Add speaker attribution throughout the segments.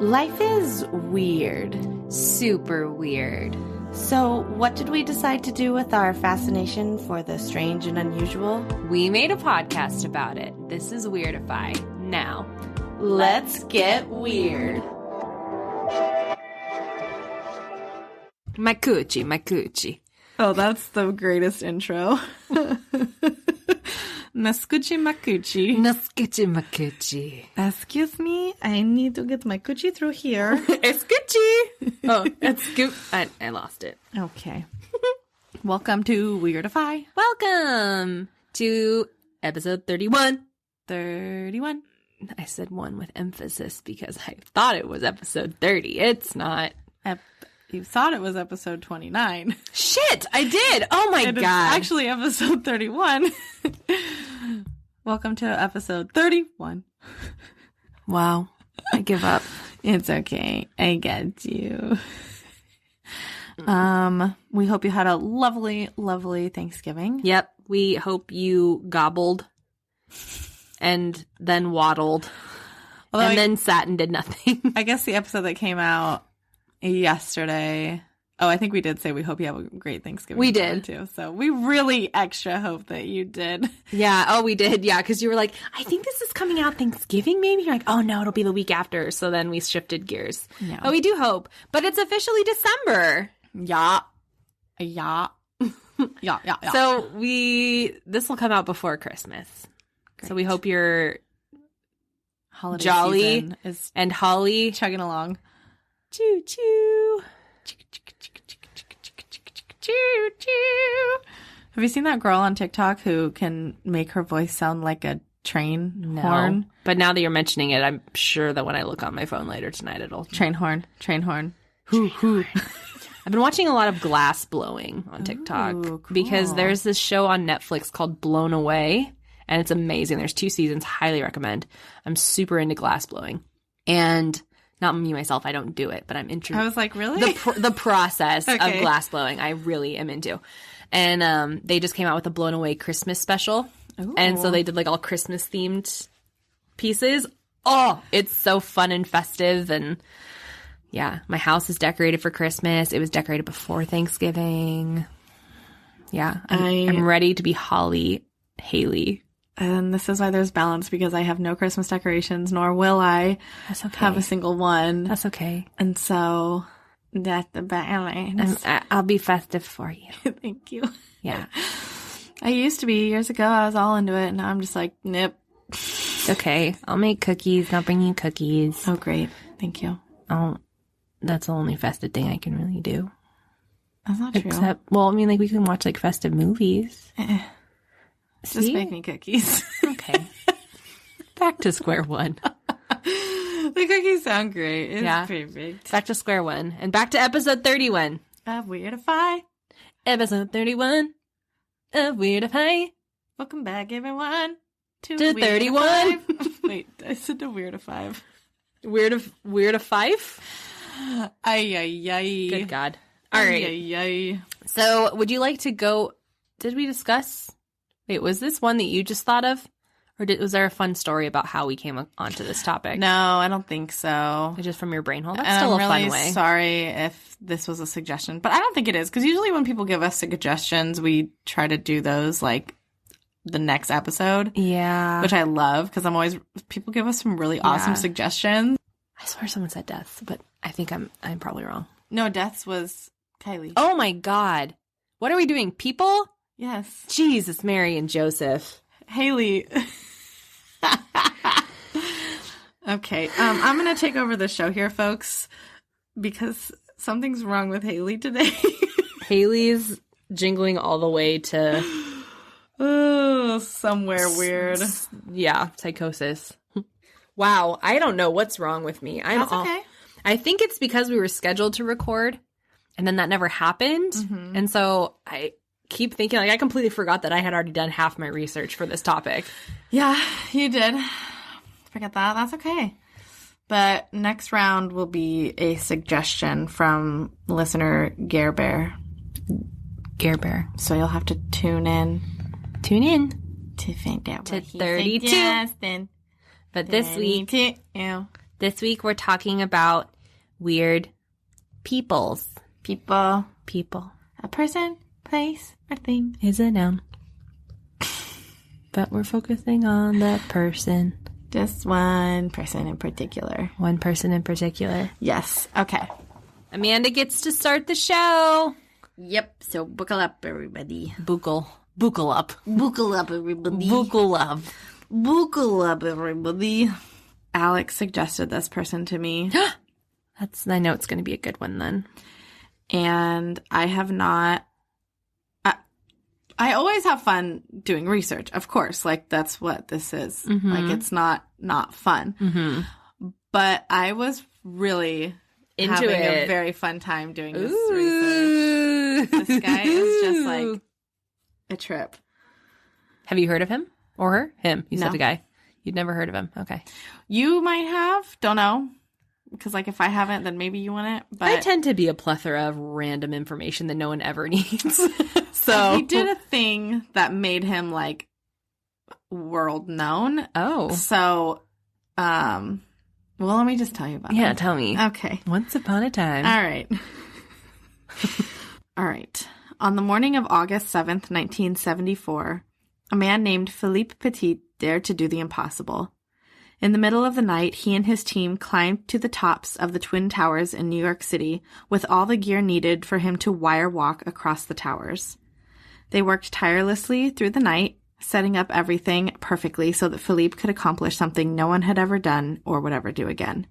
Speaker 1: Life is weird.
Speaker 2: Super weird.
Speaker 1: So, what did we decide to do with our fascination for the strange and unusual?
Speaker 2: We made a podcast about it. This is Weirdify. Now,
Speaker 1: let's get weird.
Speaker 2: My coochie.
Speaker 3: Oh, that's the greatest intro. Nascuchi macuchi.
Speaker 2: Nascuchi macuchi.
Speaker 3: Excuse me, I need to get my coochie through here.
Speaker 2: Escuchi. Oh, I lost it.
Speaker 3: Okay. Welcome to Weirdify.
Speaker 2: Welcome to episode 31.
Speaker 3: 31.
Speaker 2: I said one with emphasis because I thought it was episode 30. It's not.
Speaker 3: You thought it was episode 29.
Speaker 2: Shit, I did. Oh my God.
Speaker 3: It's actually episode 31. Welcome to episode 31.
Speaker 2: Wow. I give up.
Speaker 3: It's okay. I get you. We hope you had a lovely, lovely Thanksgiving.
Speaker 2: Yep. We hope you gobbled and then waddled then sat and did nothing.
Speaker 3: I guess the episode that came out yesterday. Oh, I think we did say we hope you have a great Thanksgiving.
Speaker 2: We did
Speaker 3: too. So we really extra hope that you did.
Speaker 2: Yeah. Oh, we did. Yeah. Because you were like, I think this is coming out Thanksgiving. Maybe you're like, oh no, it'll be the week after. So then we shifted gears.
Speaker 3: Yeah.
Speaker 2: Oh, we do hope, but it's officially December.
Speaker 3: Yeah.
Speaker 2: So this will come out before Christmas. Great. So we hope you're
Speaker 3: holiday
Speaker 2: jolly
Speaker 3: season is
Speaker 2: and holly
Speaker 3: chugging along.
Speaker 2: Choo choo. Choo choo.
Speaker 3: Have you seen that girl on TikTok who can make her voice sound like a train horn?
Speaker 2: But now that you're mentioning it, I'm sure that when I look on my phone later tonight, it'll
Speaker 3: train horn.
Speaker 2: Hoo. I've been watching a lot of glass blowing on TikTok.
Speaker 3: Ooh, cool.
Speaker 2: Because there's this show on Netflix called Blown Away, and it's amazing. There's 2 seasons. Highly recommend. I'm super into glass blowing. And not me, myself, I don't do it, but I'm interested.
Speaker 3: I was like, really?
Speaker 2: The process
Speaker 3: okay.
Speaker 2: of glass blowing, I really am into. And they just came out with a Blown Away Christmas special.
Speaker 3: Ooh.
Speaker 2: And so they did like all Christmas-themed pieces. Oh, it's so fun and festive. And yeah, my house is decorated for Christmas. It was decorated before Thanksgiving. Yeah, I'm ready to be Holly Haley.
Speaker 3: And this is why there's balance, because I have no Christmas decorations, nor will I have a single one.
Speaker 2: That's okay.
Speaker 3: And so that's the balance.
Speaker 2: I'll be festive for you.
Speaker 3: Thank you.
Speaker 2: Yeah.
Speaker 3: I used to be years ago. I was all into it. And now I'm just like, nope.
Speaker 2: Okay. I'll make cookies. I'll bring you cookies.
Speaker 3: Oh, great. Thank you.
Speaker 2: Oh, that's the only festive thing I can really do.
Speaker 3: That's not true.
Speaker 2: Except, well, I mean, like we can watch like festive movies.
Speaker 3: Just make me cookies.
Speaker 2: Okay. Back to square one.
Speaker 3: The cookies sound great. It's perfect.
Speaker 2: Back to square one. And back to episode 31.
Speaker 3: Of Weirdify.
Speaker 2: Episode 31 of Weirdify.
Speaker 3: Welcome back, everyone. To
Speaker 2: 31.
Speaker 3: Wait, I said to Weirdify.
Speaker 2: Weirdify?
Speaker 3: Ay.
Speaker 2: Good God. All right.
Speaker 3: Ay.
Speaker 2: So would you like to go, did we discuss? Wait, was this one that you just thought of? Or was there a fun story about how we came onto this topic?
Speaker 3: No, I don't think so.
Speaker 2: It's just from your brain hole? That's
Speaker 3: and
Speaker 2: still
Speaker 3: I'm
Speaker 2: a
Speaker 3: really
Speaker 2: fun way.
Speaker 3: Sorry if this was a suggestion, but I don't think it is. Because usually when people give us suggestions, we try to do those like the next episode.
Speaker 2: Yeah.
Speaker 3: Which I love, because people give us some really awesome suggestions.
Speaker 2: I swear someone said deaths, but I think I'm probably wrong.
Speaker 3: No, deaths was Kylie.
Speaker 2: Oh my God. What are we doing? People?
Speaker 3: Yes.
Speaker 2: Jesus, Mary and Joseph.
Speaker 3: Haley. Okay. I'm going to take over the show here, folks, because something's wrong with Haley today.
Speaker 2: Haley's jingling all the way to...
Speaker 3: Oh, somewhere weird.
Speaker 2: Yeah, psychosis. Wow, I don't know what's wrong with me.
Speaker 3: That's okay.
Speaker 2: I think it's because we were scheduled to record, and then that never happened. Mm-hmm. And so I keep thinking, like, I completely forgot that I had already done half my research for this topic.
Speaker 3: Yeah, you did. Forget that. That's okay. But next round will be a suggestion from listener Gare Bear. So you'll have to tune in.
Speaker 2: To find out
Speaker 3: to
Speaker 2: what 32.
Speaker 3: Suggested.
Speaker 2: But this week, This week we're talking about weird peoples.
Speaker 3: People.
Speaker 2: People.
Speaker 3: A person, place, or thing.
Speaker 2: Is a noun. But we're focusing on the person.
Speaker 3: Just one person in particular.
Speaker 2: One person in particular.
Speaker 3: Yes. Okay.
Speaker 2: Amanda gets to start the show.
Speaker 3: Yep. So buckle up, everybody.
Speaker 2: Buckle. Buckle up.
Speaker 3: Buckle up, everybody.
Speaker 2: Buckle up.
Speaker 3: Buckle up, everybody. Alex suggested this person to me.
Speaker 2: I know it's going to be a good one then.
Speaker 3: And I have not... I always have fun doing research, of course. Like, that's what this is.
Speaker 2: Mm-hmm.
Speaker 3: Like, it's not fun.
Speaker 2: Mm-hmm.
Speaker 3: But I was really
Speaker 2: into
Speaker 3: having
Speaker 2: it.
Speaker 3: a very fun time doing this research. This guy is just like a trip.
Speaker 2: Have you heard of him? Or her? Him. You
Speaker 3: No.
Speaker 2: said the guy. You'd never heard of him. Okay.
Speaker 3: You might have. Don't know. Because, like, if I haven't, then maybe you want it. But
Speaker 2: I tend to be a plethora of random information that no one ever needs. So
Speaker 3: he did a thing that made him, like, world known.
Speaker 2: Oh.
Speaker 3: So, well, let me just tell you about it.
Speaker 2: Yeah, tell me.
Speaker 3: Okay.
Speaker 2: Once upon a time.
Speaker 3: All right. All right. On the morning of August 7th, 1974, a man named Philippe Petit dared to do the impossible. In the middle of the night, he and his team climbed to the tops of the Twin Towers in New York City with all the gear needed for him to wire walk across the towers. They worked tirelessly through the night, setting up everything perfectly so that Philippe could accomplish something no one had ever done or would ever do again.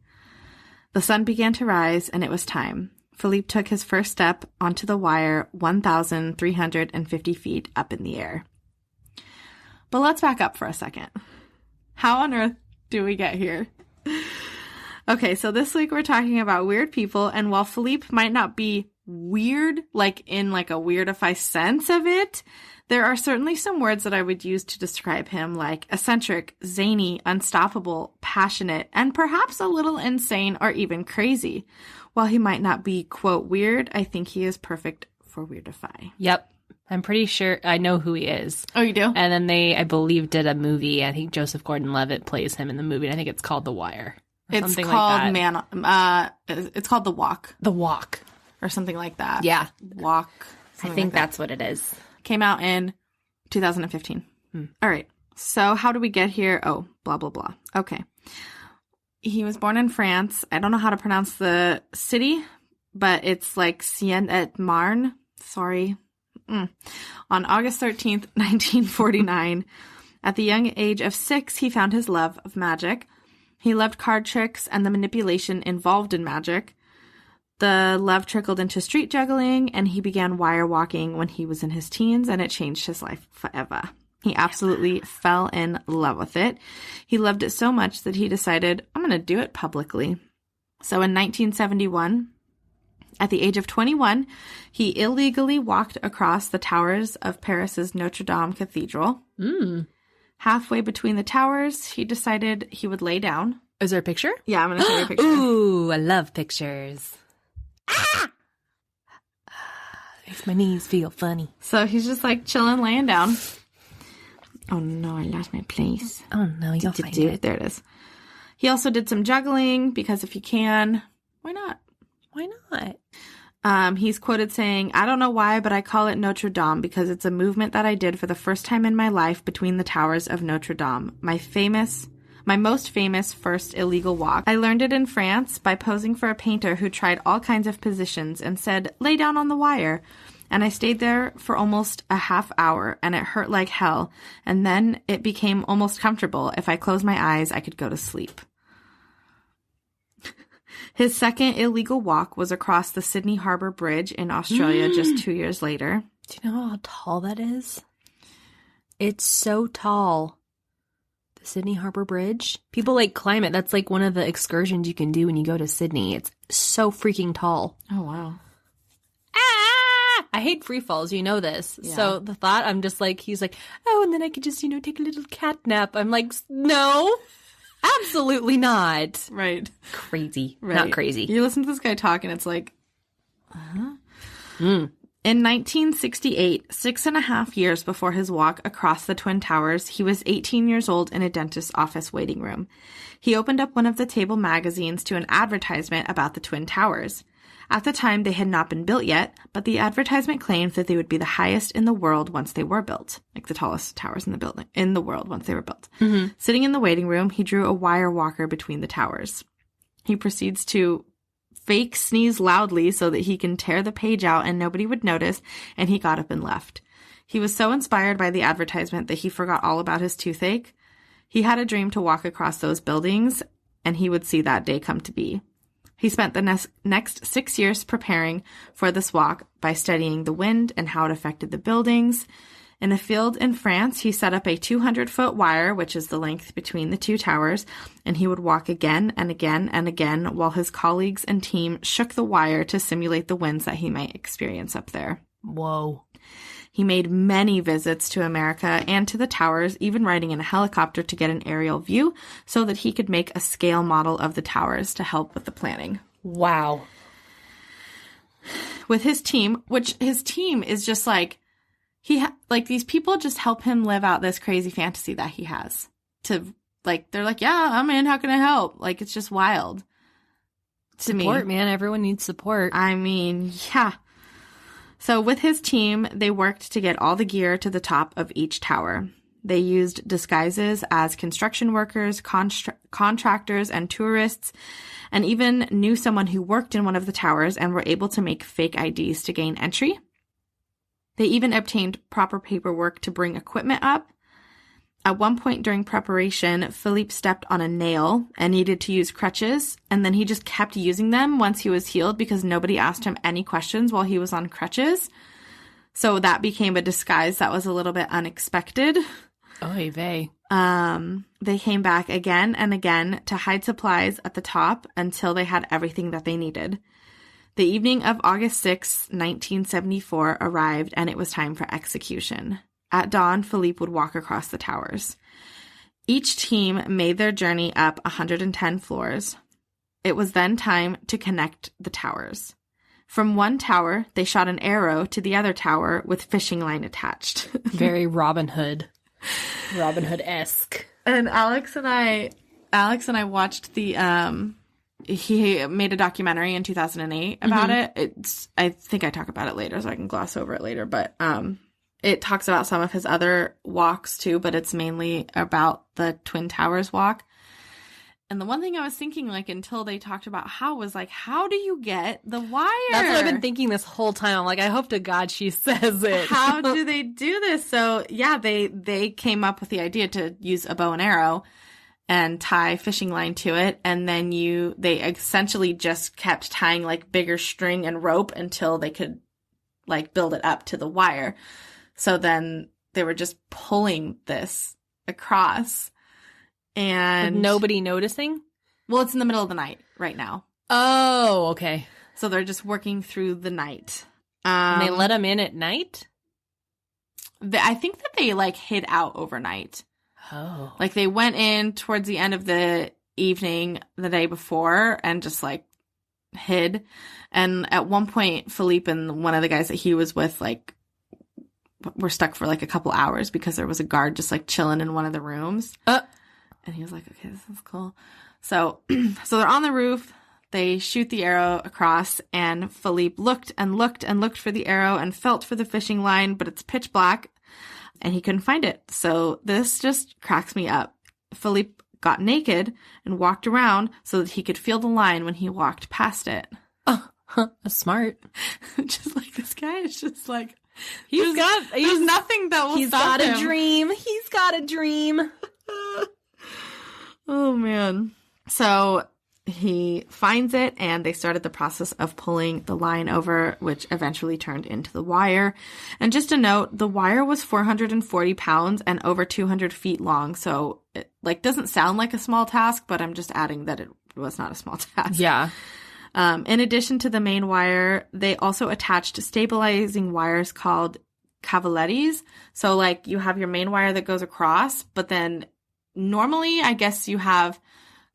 Speaker 3: The sun began to rise, and it was time. Philippe took his first step onto the wire 1,350 feet up in the air. But let's back up for a second. How on earth do we get here? Okay, so this week we're talking about weird people, and while Philippe might not be weird, like in like a Weirdify sense of it, there are certainly some words that I would use to describe him, like eccentric, zany, unstoppable, passionate, and perhaps a little insane or even crazy. While he might not be, quote, weird, I think he is perfect for Weirdify.
Speaker 2: Yep. I'm pretty sure I know who he is.
Speaker 3: Oh, you do?
Speaker 2: And then they, I believe, did a movie. I think Joseph Gordon-Levitt plays him in the movie. And I think it's called The Wire. Or
Speaker 3: It's
Speaker 2: something
Speaker 3: called
Speaker 2: like that.
Speaker 3: it's called The Walk
Speaker 2: The Walk.
Speaker 3: or something like that.
Speaker 2: Yeah.
Speaker 3: Walk.
Speaker 2: I
Speaker 3: something
Speaker 2: think
Speaker 3: like that.
Speaker 2: that's what it is.
Speaker 3: Came out in 2015. All right. So how do we get here? Oh, blah, blah, blah. Okay. He was born in France. I don't know how to pronounce the city, but it's like Seine-et-Marne. Sorry. On August 13th, 1949, at the young age of 6, he found his love of magic. He loved card tricks and the manipulation involved in magic. The love trickled into street juggling, and he began wire walking when he was in his teens, and it changed his life forever. He absolutely fell in love with it. He loved it so much that he decided, I'm going to do it publicly. So in 1971, at the age of 21, he illegally walked across the towers of Paris's Notre Dame Cathedral. Halfway between the towers, he decided he would lay down.
Speaker 2: Is there a picture?
Speaker 3: Yeah, I'm going to show you a picture.
Speaker 2: Ooh, I love pictures. Makes my knees feel funny.
Speaker 3: So he's just like chilling, laying down. Oh no, I lost my place.
Speaker 2: Oh no, you'll find it.
Speaker 3: There it is. He also did some juggling because if you can, why not?
Speaker 2: Why not?
Speaker 3: He's quoted saying, I don't know why, but I call it Notre Dame because it's a movement that I did for the first time in my life between the towers of Notre Dame. My most famous first illegal walk. I learned it in France by posing for a painter who tried all kinds of positions and said, lay down on the wire. And I stayed there for almost a half hour, and it hurt like hell. And then it became almost comfortable. If I closed my eyes, I could go to sleep. His second illegal walk was across the Sydney Harbour Bridge in Australia just 2 years later.
Speaker 2: Do you know how tall that is? It's so tall. The Sydney Harbour Bridge. People like climb it. That's like one of the excursions you can do when you go to Sydney. It's so freaking tall.
Speaker 3: Oh, wow.
Speaker 2: I hate free falls, you know this.
Speaker 3: Yeah.
Speaker 2: So the thought, I'm just like, he's like, oh, and then I could just, take a little cat nap. I'm like, no, absolutely not.
Speaker 3: Right.
Speaker 2: Crazy.
Speaker 3: Right.
Speaker 2: Not crazy.
Speaker 3: You listen to this guy talk and it's like, In 1968, 6.5 years before his walk across the Twin Towers, he was 18 years old in a dentist's office waiting room. He opened up one of the table magazines to an advertisement about the Twin Towers. At the time, they had not been built yet, but the advertisement claimed that they would be the highest in the world once they were built, like the tallest towers in the world once they were built. Mm-hmm. Sitting in the waiting room, he drew a wire walker between the towers. He proceeds to fake sneeze loudly so that he can tear the page out and nobody would notice, and he got up and left. He was so inspired by the advertisement that he forgot all about his toothache. He had a dream to walk across those buildings, and he would see that day come to be. He spent the next 6 years preparing for this walk by studying the wind and how it affected the buildings. In a field in France, he set up a 200-foot wire, which is the length between the two towers, and he would walk again and again and again while his colleagues and team shook the wire to simulate the winds that he might experience up there.
Speaker 2: Whoa.
Speaker 3: He made many visits to America and to the towers, even riding in a helicopter to get an aerial view so that he could make a scale model of the towers to help with the planning.
Speaker 2: Wow.
Speaker 3: With his team, which his team is just like, these people just help him live out this crazy fantasy that he has. They're like, yeah, I'm in, how can I help? Like, it's just wild to me.
Speaker 2: Support, man. Everyone needs support.
Speaker 3: I mean, yeah. So with his team, they worked to get all the gear to the top of each tower. They used disguises as construction workers, contractors, and tourists, and even knew someone who worked in one of the towers and were able to make fake IDs to gain entry. They even obtained proper paperwork to bring equipment up. At one point during preparation, Philippe stepped on a nail and needed to use crutches, and then he just kept using them once he was healed because nobody asked him any questions while he was on crutches. So that became a disguise that was a little bit unexpected.
Speaker 2: Oy vey.
Speaker 3: They came back again and again to hide supplies at the top until they had everything that they needed. The evening of August 6, 1974 arrived, and it was time for execution. At dawn, Philippe would walk across the towers. Each team made their journey up 110 floors. It was then time to connect the towers. From one tower, they shot an arrow to the other tower with fishing line attached.
Speaker 2: Very Robin Hood. Robin Hood-esque.
Speaker 3: And Alex and I watched he made a documentary in 2008 about it. I think I talk about it later, so I can gloss over it later, but it talks about some of his other walks too, but it's mainly about the Twin Towers walk. And the one thing I was thinking, until they talked about how do you get the wire?
Speaker 2: That's what I've been thinking this whole time. I'm like, I hope to God she says it.
Speaker 3: How do they do this? So yeah, they came up with the idea to use a bow and arrow and tie fishing line to it. And then they essentially just kept tying bigger string and rope until they could build it up to the wire. So then they were just pulling this across. And
Speaker 2: with nobody noticing?
Speaker 3: Well, it's in the middle of the night right now.
Speaker 2: Oh, okay.
Speaker 3: So they're just working through the night.
Speaker 2: And they let them in at night?
Speaker 3: I think that they hid out overnight.
Speaker 2: Oh.
Speaker 3: They went in towards the end of the evening the day before and just hid. And at one point, Philippe and one of the guys that he was with were stuck for a couple hours because there was a guard just chilling in one of the rooms. And he was like, okay, this is cool. So they're on the roof. They shoot the arrow across, and Philippe looked and looked and looked for the arrow and felt for the fishing line, but it's pitch black, and he couldn't find it. So this just cracks me up. Philippe got naked and walked around so that he could feel the line when he walked past it.
Speaker 2: Oh, that's smart.
Speaker 3: Just this guy is just
Speaker 2: there's
Speaker 3: nothing that will stop him.
Speaker 2: He's got a dream.
Speaker 3: Oh, man. So he finds it, and they started the process of pulling the line over, which eventually turned into the wire. And just a note, the wire was 440 pounds and over 200 feet long. So it doesn't sound like a small task, but I'm just adding that it was not a small task.
Speaker 2: Yeah.
Speaker 3: In addition to the main wire, they also attached stabilizing wires called cavalettes. So you have your main wire that goes across, but then normally I guess you have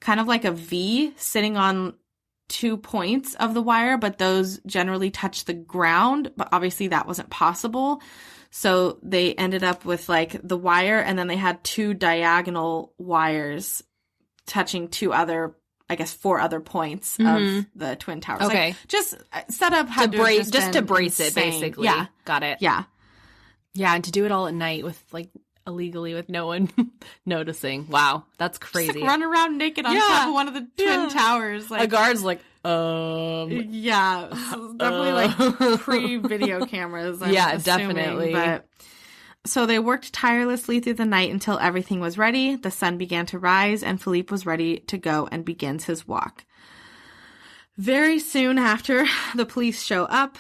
Speaker 3: kind of a V sitting on 2 points of the wire, but those generally touch the ground. But obviously that wasn't possible. So they ended up with like the wire, and then they had 2 diagonal wires touching 4 other points of the Twin Towers.
Speaker 2: Okay.
Speaker 3: Like, just set up how
Speaker 2: to brace it, basically.
Speaker 3: Yeah.
Speaker 2: Got it.
Speaker 3: Yeah.
Speaker 2: Yeah, and to do it all at night with like illegally with no one noticing. Wow, that's crazy.
Speaker 3: Just, like, run around naked on top of one of the Twin Towers. Like,
Speaker 2: a guard's like,
Speaker 3: yeah, so definitely like pre-video cameras. I'm assuming,
Speaker 2: definitely.
Speaker 3: But so they worked tirelessly through the night until everything was ready. The sun began to rise, and Philippe was ready to go and begins his walk. Very soon after, the police show up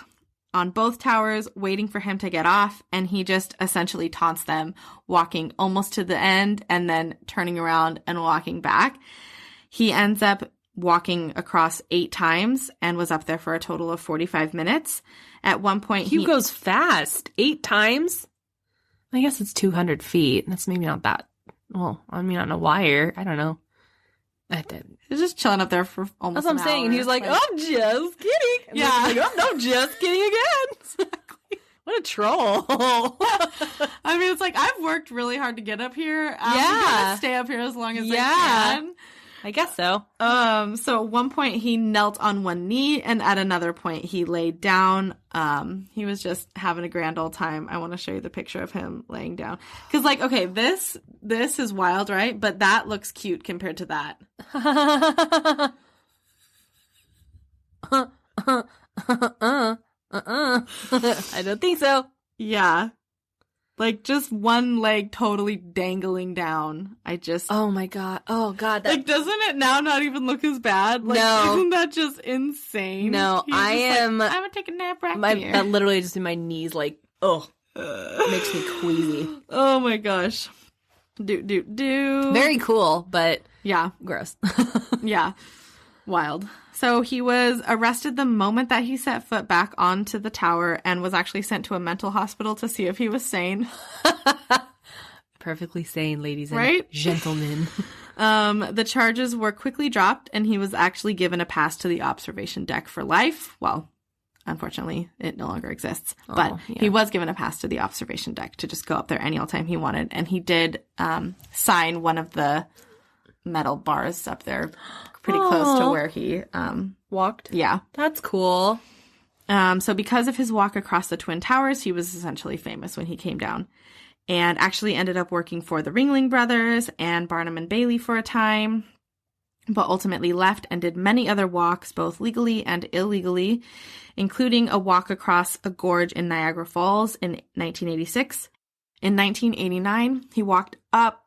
Speaker 3: on both towers, waiting for him to get off, and he just essentially taunts them, walking almost to the end and then turning around and walking back. He ends up walking across 8 times and was up there for a total of 45 minutes. At one point,
Speaker 2: he goes fast. 8 times? I guess it's 200 feet. That's maybe not that. Well, I mean, on a wire. I don't know. I did.
Speaker 3: He's just chilling up there for almost
Speaker 2: That's what I'm saying. And he's like, I'm just kidding. And
Speaker 3: yeah.
Speaker 2: I'm like, I'm just kidding again. What a troll.
Speaker 3: I mean, it's like, I've worked really hard to get up here. I'm gonna stay up here as long as I can.
Speaker 2: I guess so.
Speaker 3: So at one point he knelt on one knee, and at another point he laid down. He was just having a grand old time. I want to show you the picture of him laying down. Cause like, okay, this is wild, right? But that looks cute compared to that.
Speaker 2: I don't think so.
Speaker 3: Yeah. Like, just one leg totally dangling down.
Speaker 2: Oh my God. Oh God.
Speaker 3: Like, doesn't it now not even look as bad? Like,
Speaker 2: no.
Speaker 3: Isn't that just insane?
Speaker 2: No, I am.
Speaker 3: Like, I'm gonna take a nap right here.
Speaker 2: That literally just in my knees, like, makes me queasy.
Speaker 3: Oh my gosh.
Speaker 2: Very cool, but
Speaker 3: yeah.
Speaker 2: Gross.
Speaker 3: Yeah. Wild. So he was arrested the moment that he set foot back onto the tower and was actually sent to a mental hospital to see if he was sane.
Speaker 2: Perfectly sane, ladies and gentlemen.
Speaker 3: The charges were quickly dropped, and he was actually given a pass to the observation deck for life. Well, unfortunately, it no longer exists. But he was given a pass to the observation deck to just go up there any old time he wanted. And he did sign one of the metal bars up there pretty close to where he
Speaker 2: walked.
Speaker 3: Yeah.
Speaker 2: That's cool.
Speaker 3: So because of his walk across the Twin Towers, he was essentially famous when he came down, and actually ended up working for the Ringling Brothers and Barnum and Bailey for a time, but ultimately left and did many other walks, both legally and illegally, including a walk across a gorge in Niagara Falls in 1986. In 1989, he walked up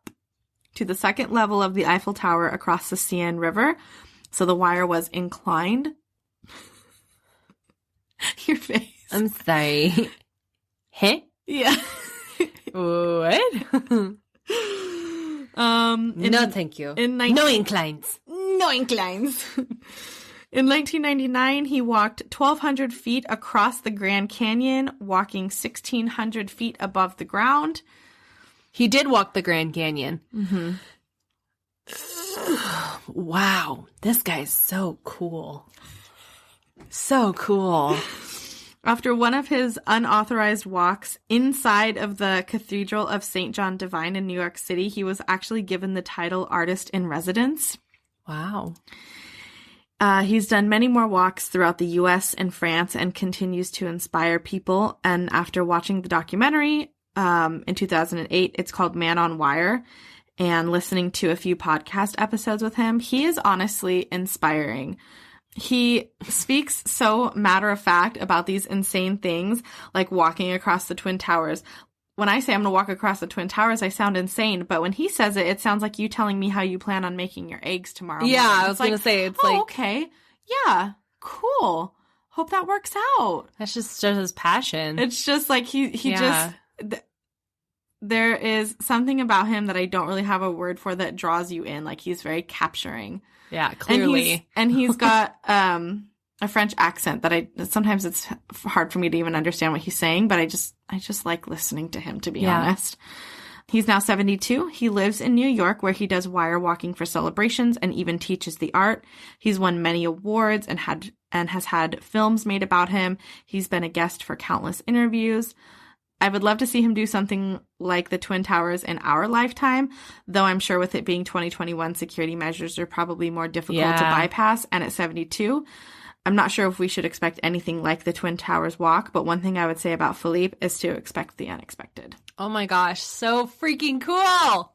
Speaker 3: to the second level of the Eiffel Tower across the Seine River. So the wire was inclined. Your face.
Speaker 2: I'm sorry. Huh?
Speaker 3: Yeah.
Speaker 2: What? No, thank you. No inclines.
Speaker 3: No inclines. In 1999, he walked 1,200 feet across the Grand Canyon, walking 1,600 feet above the ground.
Speaker 2: He did walk the Grand Canyon.
Speaker 3: Mm-hmm.
Speaker 2: Wow. This guy's so cool. So cool.
Speaker 3: After one of his unauthorized walks inside of the Cathedral of St. John Divine in New York City, he was actually given the title Artist in Residence.
Speaker 2: Wow.
Speaker 3: He's done many more walks throughout the U.S. and France and continues to inspire people. And after watching the documentary in 2008, it's called Man on Wire, and listening to a few podcast episodes with him, he is honestly inspiring. He speaks so matter-of-fact about these insane things, like walking across the Twin Towers. When I say I'm going to walk across the Twin Towers, I sound insane. But when he says it, it sounds like you telling me how you plan on making your eggs tomorrow morning.
Speaker 2: I was going to say, it's like...
Speaker 3: okay. Yeah. Cool. Hope that works out.
Speaker 2: That's just his passion.
Speaker 3: It's just like there is something about him that I don't really have a word for that draws you in. Like, he's very capturing.
Speaker 2: Yeah, clearly.
Speaker 3: And he's got a French accent that sometimes it's hard for me to even understand what he's saying, but I just like listening to him, to be honest. He's now 72. He lives in New York where he does wire walking for celebrations and even teaches the art. He's won many awards and has had films made about him. He's been a guest for countless interviews. I would love to see him do something like the Twin Towers in our lifetime, though I'm sure with it being 2021, security measures are probably more difficult to bypass. And at 72, I'm not sure if we should expect anything like the Twin Towers walk, but one thing I would say about Philippe is to expect the unexpected.
Speaker 2: Oh my gosh, so freaking cool.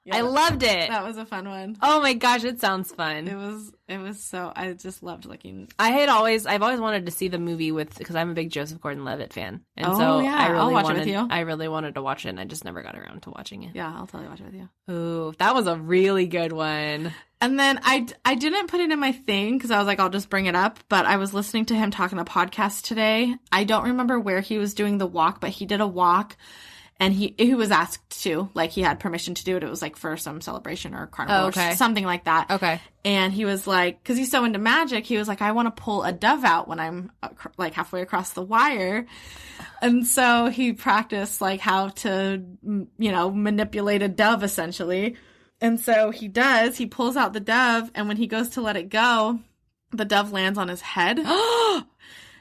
Speaker 2: Yeah, I loved it.
Speaker 3: That was a fun one.
Speaker 2: Oh my gosh, it sounds fun.
Speaker 3: It was so, I just loved looking.
Speaker 2: I've always wanted to see the movie because I'm a big Joseph Gordon-Levitt fan. And
Speaker 3: I'll watch it with you.
Speaker 2: I really wanted to watch it and I just never got around to watching it.
Speaker 3: Yeah, I'll totally watch it with you.
Speaker 2: Ooh, that was a really good one.
Speaker 3: And then I didn't put it in my thing because I was like, I'll just bring it up. But I was listening to him talk on a podcast today. I don't remember where he was doing the walk, but he did a walk. And he was asked to, like, he had permission to do it. It was, like, for some celebration or carnival or something like that.
Speaker 2: Okay.
Speaker 3: And he was like, because he's so into magic, he was like, I want to pull a dove out when I'm, like, halfway across the wire. And so he practiced, like, how to, manipulate a dove, essentially. And so he does. He pulls out the dove, and when he goes to let it go, the dove lands on his head.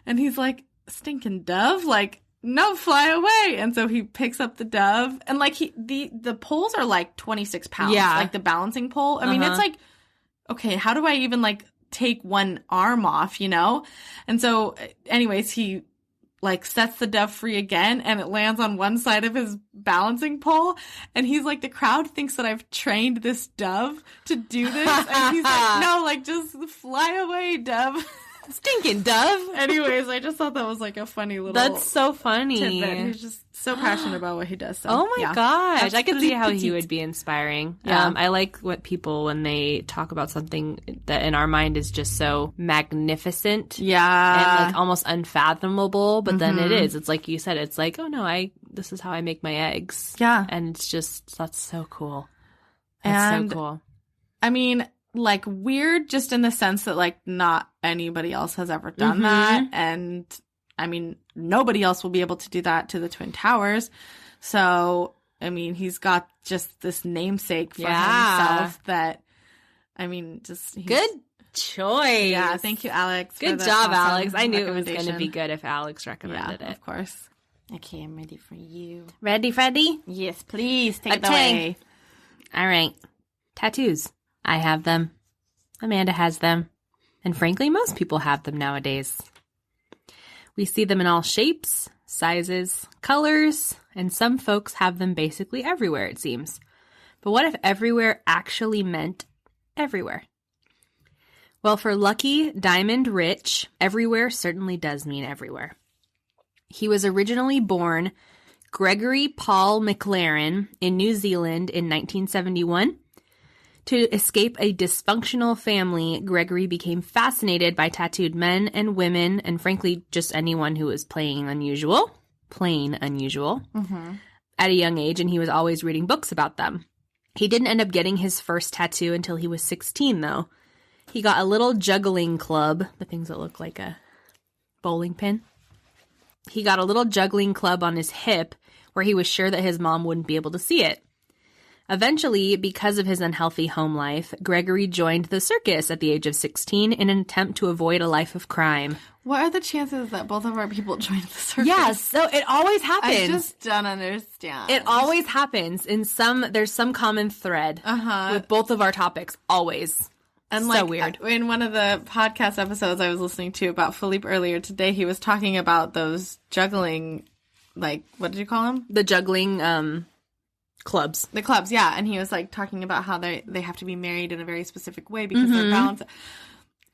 Speaker 3: And he's like, stinking dove, like, no, fly away. And so he picks up the dove, and like the poles are like 26 pounds.
Speaker 2: Yeah.
Speaker 3: Like the balancing pole. I mean, it's like, okay, how do I even like take one arm off, And so anyways, he like sets the dove free again, and it lands on one side of his balancing pole. And he's like, the crowd thinks that I've trained this dove to do this. And he's like, no, like just fly away, dove.
Speaker 2: Stinking dove.
Speaker 3: Anyways, I just thought that was like a funny little.
Speaker 2: That's so funny.
Speaker 3: Tidbit. He's just so passionate about what he does. So,
Speaker 2: oh my gosh,
Speaker 3: That's
Speaker 2: I could see how
Speaker 3: Petit.
Speaker 2: he would be inspiring.
Speaker 3: Yeah.
Speaker 2: I like what people when they talk about something that in our mind is just so magnificent.
Speaker 3: Yeah,
Speaker 2: and like almost unfathomable, but then it is. It's like you said. It's like, oh no, this is how I make my eggs.
Speaker 3: Yeah,
Speaker 2: and it's just that's so cool. That's so cool.
Speaker 3: I mean, like weird just in the sense that like not anybody else has ever done that. And I mean, nobody else will be able to do that to the Twin Towers. So, I mean, he's got just this namesake for himself that, I mean, just...
Speaker 2: Good choice.
Speaker 3: Yeah, thank you, Alex.
Speaker 2: Good job, Alex. I knew it was going to be good if Alex recommended it.
Speaker 3: Of course. Okay, I'm ready for you.
Speaker 2: Ready, Freddie?
Speaker 3: Yes, please. Take it away.
Speaker 2: All right. Tattoos. I have them. Amanda has them. And frankly, most people have them nowadays. We see them in all shapes, sizes, colors, and some folks have them basically everywhere, it seems. But what if everywhere actually meant everywhere? Well, for Lucky Diamond Rich, everywhere certainly does mean everywhere. He was originally born Gregory Paul McLaren in New Zealand in 1971. To escape a dysfunctional family, Gregory became fascinated by tattooed men and women, and frankly, just anyone who was plain unusual, at a young age, and he was always reading books about them. He didn't end up getting his first tattoo until he was 16, though. He got a little juggling club, the things that look like a bowling pin. He got a little juggling club on his hip where he was sure that his mom wouldn't be able to see it. Eventually, because of his unhealthy home life, Gregory joined the circus at the age of 16 in an attempt to avoid a life of crime.
Speaker 3: What are the chances that both of our people joined the circus?
Speaker 2: Yes, so it always happens.
Speaker 3: I just don't understand.
Speaker 2: It always happens. There's some common thread with both of our topics, always.
Speaker 3: And
Speaker 2: so weird.
Speaker 3: In one of the podcast episodes I was listening to about Philippe earlier today, he was talking about those juggling, like, what did you call them?
Speaker 2: The juggling, clubs.
Speaker 3: The clubs, yeah. And he was like talking about how they have to be married in a very specific way because they're balanced.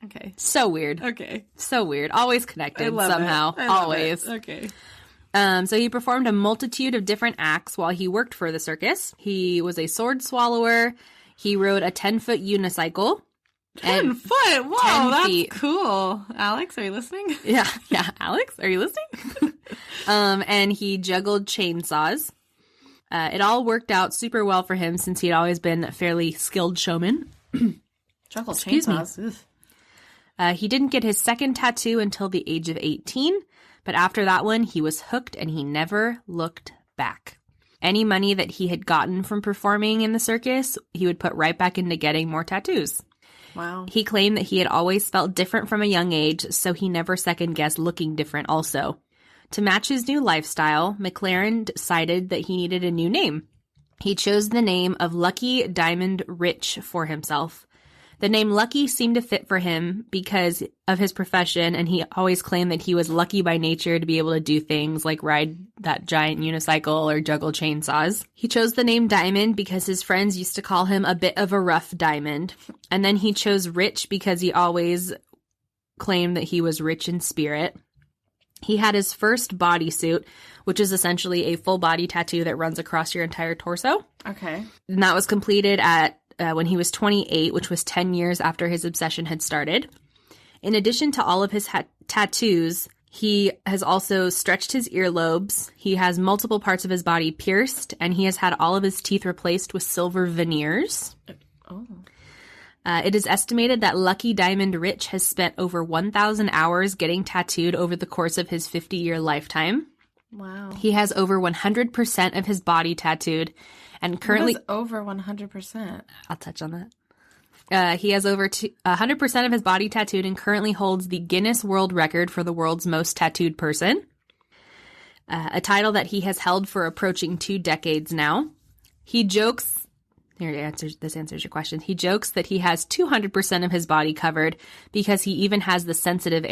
Speaker 3: Okay.
Speaker 2: So weird.
Speaker 3: Okay.
Speaker 2: So weird. Always connected somehow. Always.
Speaker 3: Okay.
Speaker 2: So he performed a multitude of different acts while he worked for the circus. He was a sword swallower. He rode a 10-foot unicycle.
Speaker 3: 10 foot? Whoa,
Speaker 2: 10
Speaker 3: that's
Speaker 2: feet.
Speaker 3: Cool. Alex, are you listening?
Speaker 2: Yeah. Alex, are you listening? And he juggled chainsaws. It all worked out super well for him since he'd always been a fairly skilled showman.
Speaker 3: Juggle
Speaker 2: Excuse
Speaker 3: chainsaws.
Speaker 2: He didn't get his second tattoo until the age of 18, but after that one, he was hooked and he never looked back. Any money that he had gotten from performing in the circus, he would put right back into getting more tattoos.
Speaker 3: Wow.
Speaker 2: He claimed that he had always felt different from a young age, so he never second-guessed looking different also. To match his new lifestyle, McLaren decided that he needed a new name. He chose the name of Lucky Diamond Rich for himself. The name Lucky seemed to fit for him because of his profession, and he always claimed that he was lucky by nature to be able to do things like ride that giant unicycle or juggle chainsaws. He chose the name Diamond because his friends used to call him a bit of a rough diamond. And then he chose Rich because he always claimed that he was rich in spirit. He had his first bodysuit, which is essentially a full body tattoo that runs across your entire torso.
Speaker 3: Okay.
Speaker 2: And that was completed at when he was 28, which was 10 years after his obsession had started. In addition to all of his tattoos, he has also stretched his earlobes. He has multiple parts of his body pierced, and he has had all of his teeth replaced with silver veneers.
Speaker 3: Oh.
Speaker 2: It is estimated that Lucky Diamond Rich has spent over 1,000 hours getting tattooed over the course of his 50-year lifetime.
Speaker 3: Wow.
Speaker 2: He has over 100% of his body tattooed, and currently...
Speaker 3: What is over 100%?
Speaker 2: I'll touch on that. He has over 100% of his body tattooed and currently holds the Guinness World Record for the world's most tattooed person, a title that he has held for approaching 2 decades now. He jokes... This answers your question. He jokes that he has 200% of his body covered because he even has the sensitive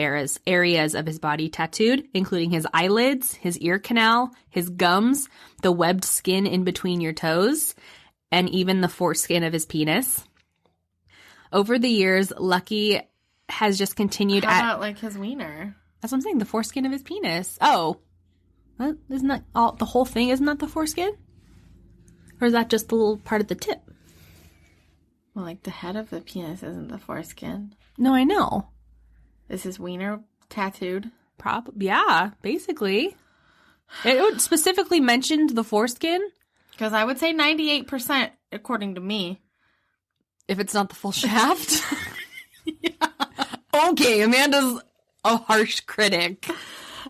Speaker 2: areas of his body tattooed, including his eyelids, his ear canal, his gums, the webbed skin in between your toes, and even the foreskin of his penis. Over the years, Lucky has just continued
Speaker 3: How about, like, his wiener?
Speaker 2: That's what I'm saying, the foreskin of his penis. Oh. What? Isn't that the whole thing? Isn't that the foreskin? Or is that just the little part of the tip?
Speaker 3: Well, like, the head of the penis isn't the foreskin.
Speaker 2: No, I know.
Speaker 3: Is his wiener tattooed?
Speaker 2: Yeah, basically. It specifically mentioned the foreskin.
Speaker 3: Because I would say 98%, according to me.
Speaker 2: If it's not the full shaft? Yeah. Okay, Amanda's a harsh critic.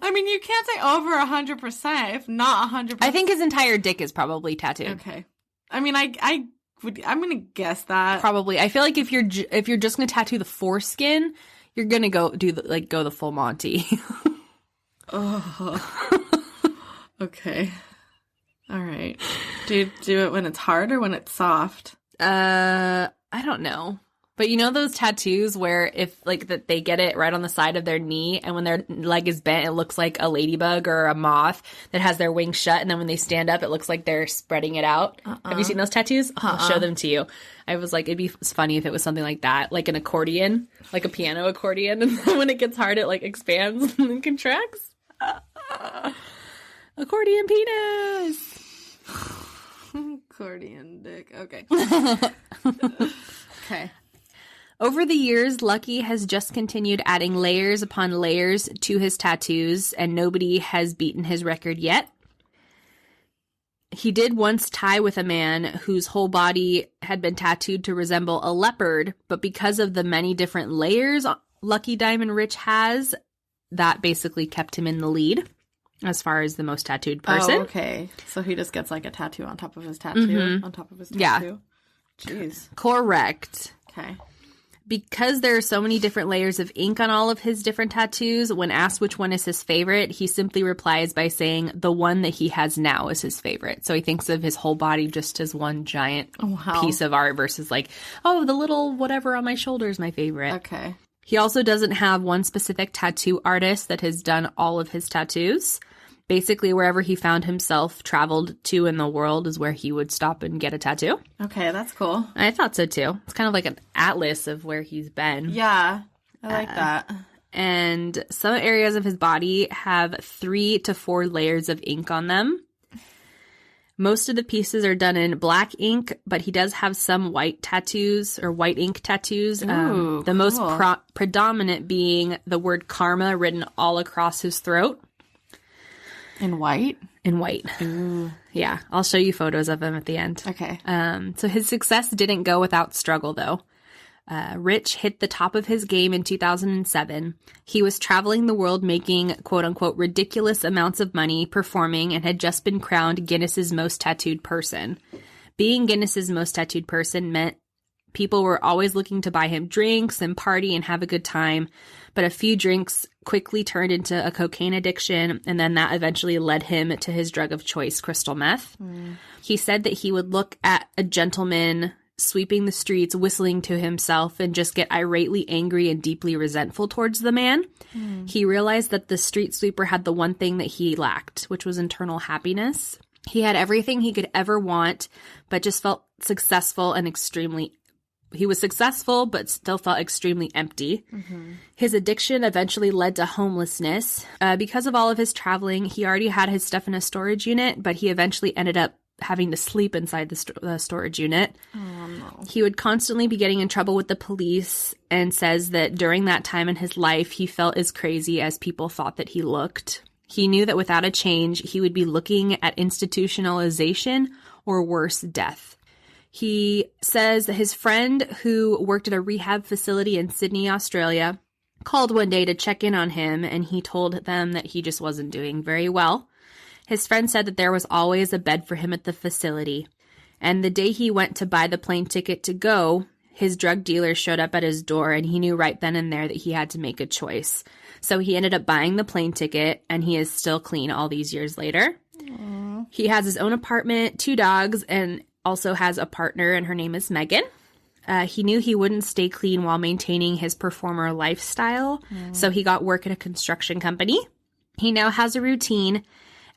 Speaker 3: I mean, you can't say over 100%, if not 100%.
Speaker 2: I think his entire dick is probably tattooed.
Speaker 3: Okay. I mean, I'm going to guess that.
Speaker 2: Probably. I feel like if you're just going to tattoo the foreskin, you're going to go the full Monty.
Speaker 3: Oh. Okay. All right. Do you do it when it's hard or when it's soft?
Speaker 2: I don't know. But you know those tattoos where if like that they get it right on the side of their knee, and when their leg is bent, it looks like a ladybug or a moth that has their wings shut, and then when they stand up, it looks like they're spreading it out. Have you seen those tattoos? I'll show them to you. I was like, it'd be funny if it was something like that, like an accordion, like a piano accordion, and then when it gets hard, it like expands and then contracts. Accordion penis.
Speaker 3: Accordion dick. Okay. Okay.
Speaker 2: Over the years, Lucky has just continued adding layers upon layers to his tattoos, and nobody has beaten his record yet. He did once tie with a man whose whole body had been tattooed to resemble a leopard, but because of the many different layers Lucky Diamond Rich has, that basically kept him in the lead as far as the most tattooed person.
Speaker 3: Oh, okay. So he just gets like a tattoo on top of his tattoo on top of his tattoo?
Speaker 2: Yeah.
Speaker 3: Jeez.
Speaker 2: Correct.
Speaker 3: Okay.
Speaker 2: Because there are so many different layers of ink on all of his different tattoos, when asked which one is his favorite, he simply replies by saying the one that he has now is his favorite. So he thinks of his whole body just as one giant piece of art versus like, oh, the little whatever on my shoulder is my favorite.
Speaker 3: Okay.
Speaker 2: He also doesn't have one specific tattoo artist that has done all of his tattoos. Basically, wherever he found himself traveled to in the world is where he would stop and get a tattoo.
Speaker 3: Okay, that's cool.
Speaker 2: I thought so, too. It's kind of like an atlas of where he's been.
Speaker 3: Yeah, I like that.
Speaker 2: And some areas of his body have 3 to 4 layers of ink on them. Most of the pieces are done in black ink, but he does have some white tattoos or white ink tattoos.
Speaker 3: Ooh,
Speaker 2: the most predominant being the word karma written all across his throat.
Speaker 3: In white?
Speaker 2: In white.
Speaker 3: Ooh.
Speaker 2: Yeah, I'll show you photos of him at the end.
Speaker 3: Okay.
Speaker 2: So his success didn't go without struggle, though. Rich hit the top of his game in 2007. He was traveling the world making, quote-unquote, ridiculous amounts of money performing and had just been crowned Guinness's most tattooed person. Being Guinness's most tattooed person meant people were always looking to buy him drinks and party and have a good time, but a few drinks quickly turned into a cocaine addiction, and then that eventually led him to his drug of choice, crystal meth. He said that he would look at a gentleman sweeping the streets, whistling to himself, and just get irately angry and deeply resentful towards the man. He realized that the street sweeper had the one thing that he lacked, which was internal happiness. He had everything he could ever want, but just felt successful and he was successful, but still felt extremely empty. His addiction eventually led to homelessness. Because of all of his traveling, he already had his stuff in a storage unit, but he eventually ended up having to sleep inside the storage unit.
Speaker 3: Oh, no.
Speaker 2: He would constantly be getting in trouble with the police and says that during that time in his life, he felt as crazy as people thought that he looked. He knew that without a change, he would be looking at institutionalization or worse, death. He says that his friend who worked at a rehab facility in Sydney, Australia, called one day to check in on him, and he told them that he just wasn't doing very well. His friend said that there was always a bed for him at the facility, and the day he went to buy the plane ticket to go, his drug dealer showed up at his door, and he knew right then and there that he had to make a choice. So he ended up buying the plane ticket, and he is still clean all these years later.
Speaker 3: Aww.
Speaker 2: He has his own apartment, 2 dogs, and also has a partner, and her name is Megan. He knew he wouldn't stay clean while maintaining his performer lifestyle, so he got work at a construction company. He now has a routine,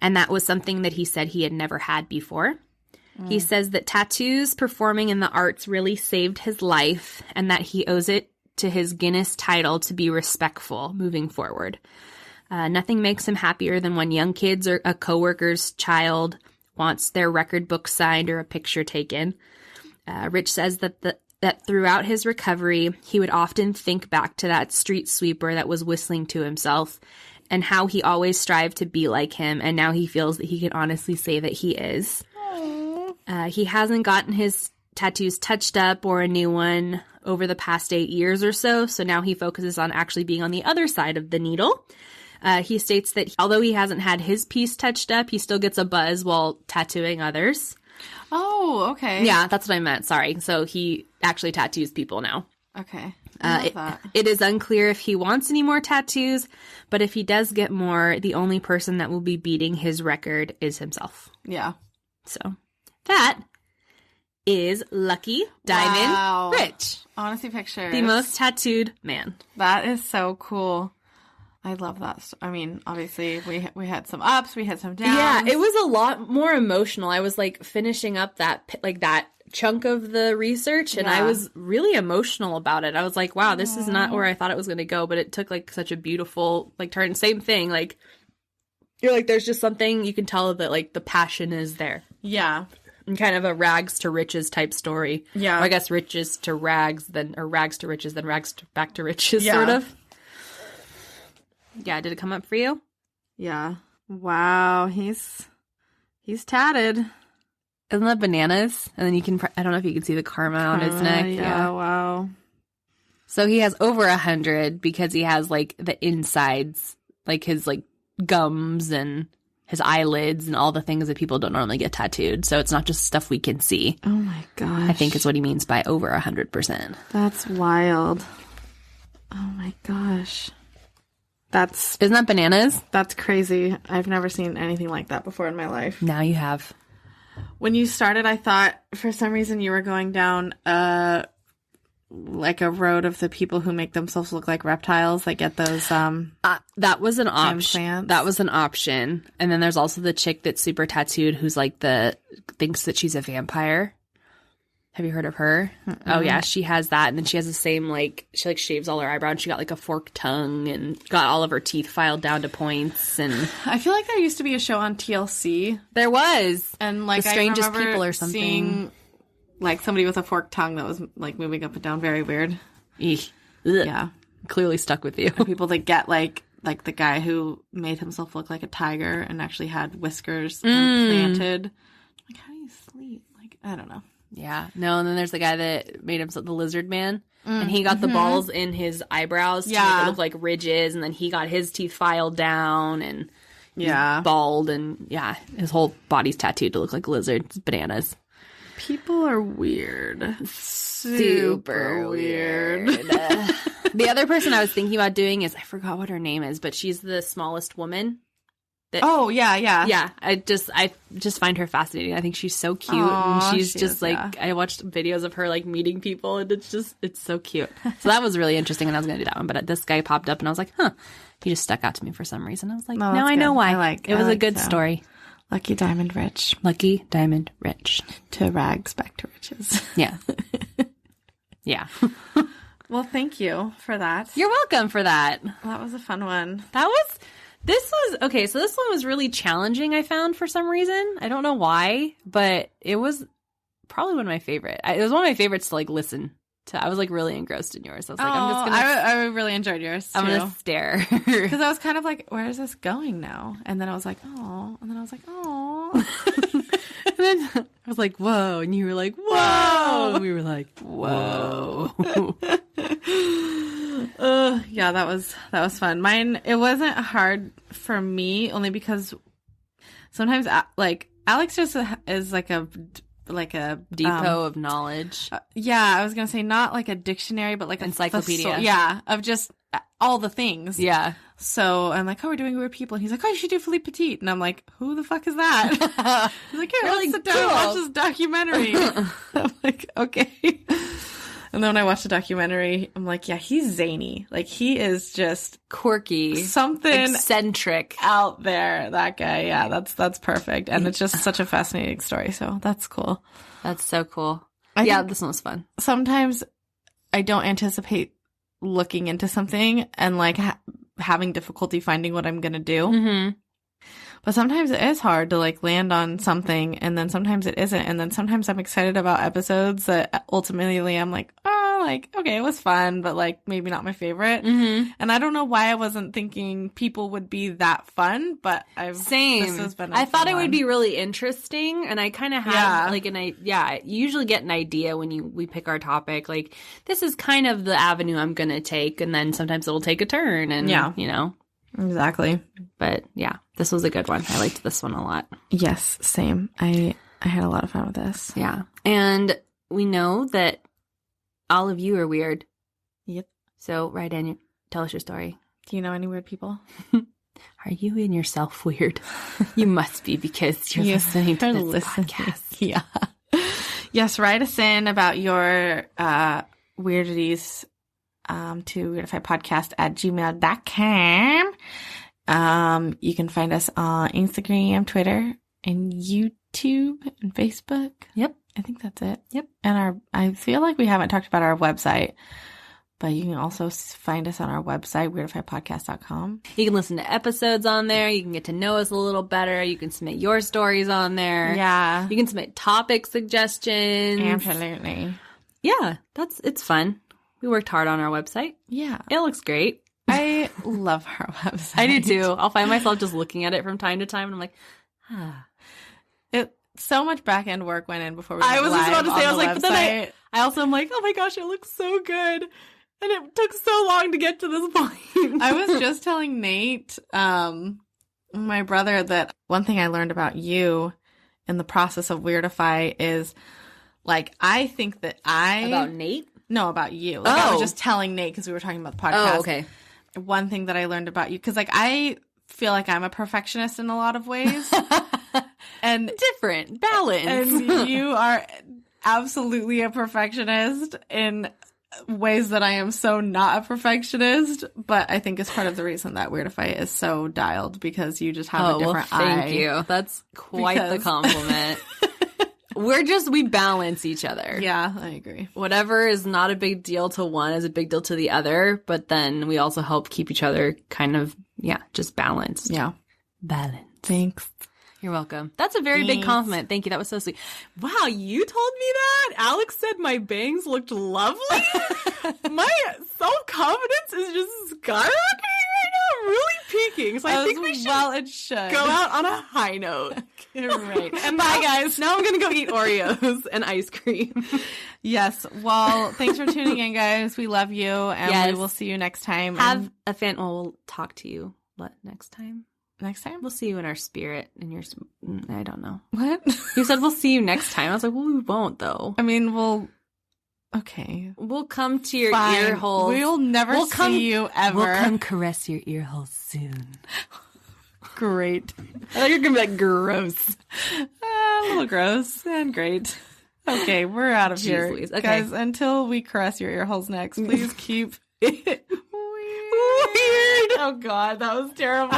Speaker 2: and that was something that he said he had never had before. He says that tattoos, performing in the arts really saved his life, and that he owes it to his Guinness title to be respectful moving forward. Nothing makes him happier than when young kids or a coworker's child wants their record book signed or a picture taken. Rich says that throughout his recovery, he would often think back to that street sweeper that was whistling to himself and how he always strived to be like him, and now he feels that he can honestly say that he is. He hasn't gotten his tattoos touched up or a new one over the past 8 years or so now he focuses on actually being on the other side of the needle. He states that although he hasn't had his piece touched up, he still gets a buzz while tattooing others.
Speaker 3: Oh, okay.
Speaker 2: Yeah, that's what I meant. Sorry. So he actually tattoos people now.
Speaker 3: Okay. I love that.
Speaker 2: It is unclear if he wants any more tattoos, but if he does get more, the only person that will be beating his record is himself.
Speaker 3: Yeah.
Speaker 2: So that is Lucky Diamond Rich.
Speaker 3: Honestly, pictures.
Speaker 2: The most tattooed man.
Speaker 3: That is so cool. I love that. I mean, obviously, we had some ups, we had some downs.
Speaker 2: Yeah, it was a lot more emotional. I was like finishing up that chunk of the research, and I was really emotional about it. I was like, wow, this is not where I thought it was going to go, but it took like such a beautiful turn. Same thing, like you're like, there's just something you can tell that like the passion is there.
Speaker 3: Yeah.
Speaker 2: And kind of a rags to riches type story.
Speaker 3: Yeah.
Speaker 2: Or I guess riches to rags, or rags to riches, then rags back to riches, sort of. Yeah, did it come up for you?
Speaker 3: Yeah. Wow, he's tatted.
Speaker 2: Isn't that bananas? And then you can, I don't know if you can see the karma on his neck.
Speaker 3: Yeah, wow.
Speaker 2: So he has over 100 because he has like the insides, like his like gums and his eyelids and all the things that people don't normally get tattooed. So it's not just stuff we can see.
Speaker 3: Oh my gosh.
Speaker 2: I think is what he means by over 100%.
Speaker 3: That's wild. Oh my gosh.
Speaker 2: Isn't that bananas?
Speaker 3: That's crazy. I've never seen anything like that before in my life.
Speaker 2: Now you have.
Speaker 3: When you started, I thought for some reason you were going down like a road of the people who make themselves look like reptiles. They get those
Speaker 2: that was an option.
Speaker 3: implants.
Speaker 2: That was an option. And then there's also the chick that's super tattooed who's like thinks that she's a vampire. Have you heard of her? Mm-mm. Oh yeah, she has that, and then she has the same she shaves all her eyebrows. And she got like a forked tongue and got all of her teeth filed down to points. And
Speaker 3: I feel like there used to be a show on TLC.
Speaker 2: There was,
Speaker 3: and like
Speaker 2: The Strangest
Speaker 3: I remember
Speaker 2: People or something.
Speaker 3: Seeing, like somebody with a forked tongue that was like moving up and down, very weird.
Speaker 2: Eek.
Speaker 3: Yeah,
Speaker 2: clearly stuck with you.
Speaker 3: Or people that get like the guy who made himself look like a tiger and actually had whiskers implanted. Like, how do you sleep? Like, I don't know.
Speaker 2: Yeah. No, and then there's the guy that made himself the lizard man. And he got the balls in his eyebrows to make it look like ridges, and then he got his teeth filed down, and he's bald, and his whole body's tattooed to look like lizards. Bananas.
Speaker 3: People are weird.
Speaker 2: Super weird. The other person I was thinking about doing is, I forgot what her name is, but she's the smallest woman. Yeah, I just find her fascinating. I think she's so cute.
Speaker 3: Aww,
Speaker 2: and she's just I watched videos of her like meeting people, and it's so cute. So that was really interesting, and I was going to do that one. But this guy popped up, and I was like, huh. He just stuck out to me for some reason. I was like, now I know why. It was a good story.
Speaker 3: Lucky Diamond Rich.
Speaker 2: Lucky Diamond Rich.
Speaker 3: To rags, back to riches.
Speaker 2: Yeah. Yeah.
Speaker 3: Well, thank you for that.
Speaker 2: You're welcome for that.
Speaker 3: That was a fun one.
Speaker 2: This one was really challenging, I found, for some reason. I don't know why, but it was probably one of my favorite. It was one of my favorites to like listen to. I was like really engrossed in yours. I was like, I'm just gonna.
Speaker 3: I really enjoyed yours too.
Speaker 2: I'm gonna stare
Speaker 3: because I was kind of like, where is this going now? And then I was like, oh, and then I was like, oh,
Speaker 2: and then I was like, whoa, and you were like, whoa, and we were like, whoa.
Speaker 3: Yeah, that was fun. Mine, it wasn't hard for me only because sometimes like Alex just is like a
Speaker 2: depot of knowledge.
Speaker 3: I was gonna say not like a dictionary, but like
Speaker 2: encyclopedia.
Speaker 3: Of just all the things.
Speaker 2: Yeah.
Speaker 3: So I'm like, oh, we're doing weird people. And he's like, oh, you should do Philippe Petit. And I'm like, who the fuck is that? He's like, here, let's sit down and watch this documentary. I'm like, okay. And then when I watched the documentary, I'm like, yeah, he's zany. Like, he is just
Speaker 2: quirky,
Speaker 3: something
Speaker 2: eccentric
Speaker 3: out there. That guy, yeah, that's perfect. And it's just such a fascinating story. So that's cool.
Speaker 2: That's so cool. This one was fun.
Speaker 3: Sometimes I don't anticipate looking into something and like having difficulty finding what I'm gonna do.
Speaker 2: Mm-hmm.
Speaker 3: But sometimes it is hard to like land on something, and then sometimes it isn't, and then sometimes I'm excited about episodes that ultimately I'm like, oh, like, okay, it was fun, but like maybe not my favorite.
Speaker 2: Mm-hmm.
Speaker 3: And I don't know why I wasn't thinking people would be that fun, but
Speaker 2: same.
Speaker 3: This has been
Speaker 2: I thought it would be really interesting, and I kind of have you usually get an idea when we pick our topic, like this is kind of the avenue I'm gonna take, and then sometimes it'll take a turn, and you know.
Speaker 3: Exactly.
Speaker 2: But yeah, this was a good one. I liked this one a lot.
Speaker 3: Yes, same. I had a lot of fun with this.
Speaker 2: Yeah. And we know that all of you are weird.
Speaker 3: Yep.
Speaker 2: So write in, tell us your story.
Speaker 3: Do you know any weird people?
Speaker 2: Are you in yourself weird? You must be, because you're listening to this podcast.
Speaker 3: Yeah. Yes, write us in about your weirdities to weirdifypodcast@gmail.com. You can find us on Instagram, Twitter, and YouTube, and Facebook.
Speaker 2: Yep.
Speaker 3: I think that's it.
Speaker 2: Yep.
Speaker 3: And I feel like we haven't talked about our website, but you can also find us on our website, weirdifypodcast.com.
Speaker 2: You can listen to episodes on there. You can get to know us a little better. You can submit your stories on there.
Speaker 3: Yeah.
Speaker 2: You can submit topic suggestions.
Speaker 3: Absolutely.
Speaker 2: Yeah, it's fun. We worked hard on our website.
Speaker 3: Yeah.
Speaker 2: It looks great.
Speaker 3: I love our website.
Speaker 2: I do too. I'll find myself just looking at it from time to time, and I'm like,
Speaker 3: so much back end work went in before we
Speaker 2: I was just about to say, I was like,
Speaker 3: website.
Speaker 2: But then I also am like, oh my gosh, it looks so good. And it took so long to get to this point.
Speaker 3: I was just telling Nate, my brother, that one thing I learned about you in the process of Weirdify is, like, I think that
Speaker 2: About Nate?
Speaker 3: No, about you. Like, I was just telling Nate because we were talking about the podcast.
Speaker 2: Oh, okay.
Speaker 3: One thing that I learned about you, because, like, I feel like I'm a perfectionist in a lot of ways. And
Speaker 2: different, balance.
Speaker 3: And you are absolutely a perfectionist in ways that I am so not a perfectionist. But I think it's part of the reason that Weirdify is so dialed, because you just have a different eye.
Speaker 2: Thank you. That's quite the compliment. We balance each other.
Speaker 3: Yeah, I agree.
Speaker 2: Whatever is not a big deal to one is a big deal to the other, but then we also help keep each other kind of, just balanced.
Speaker 3: Yeah.
Speaker 2: Balance.
Speaker 3: Thanks.
Speaker 2: You're welcome. That's a very big compliment. Thank you. That was so sweet. Wow, you told me that? Alex said my bangs looked lovely? My self-confidence is just skyrocketing right now. I'm really
Speaker 3: peaking, so I think we should
Speaker 1: it should.
Speaker 3: go out on a high note.
Speaker 1: Right.
Speaker 3: And bye, guys. Now I'm going to go eat Oreos and ice cream.
Speaker 1: Yes. Well, thanks for tuning in, guys. We love you, and we will see you next time.
Speaker 2: Have a fan. Well, we'll talk to you. What, next time?
Speaker 3: Next time?
Speaker 2: We'll see you in our spirit. I don't know.
Speaker 3: What?
Speaker 2: You said we'll see you next time. I was like, well, we won't, though.
Speaker 3: I mean, okay.
Speaker 2: We'll come to your ear holes.
Speaker 3: We'll never see you ever.
Speaker 2: We'll come caress your ear holes soon.
Speaker 3: Great. I thought you were going to be like, gross. A little gross and great. Okay, we're out of here.
Speaker 2: Louise. Okay.
Speaker 3: Guys, until we caress your ear holes next, please keep it weird. Oh, God, that was terrible.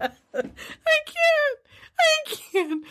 Speaker 3: I can't.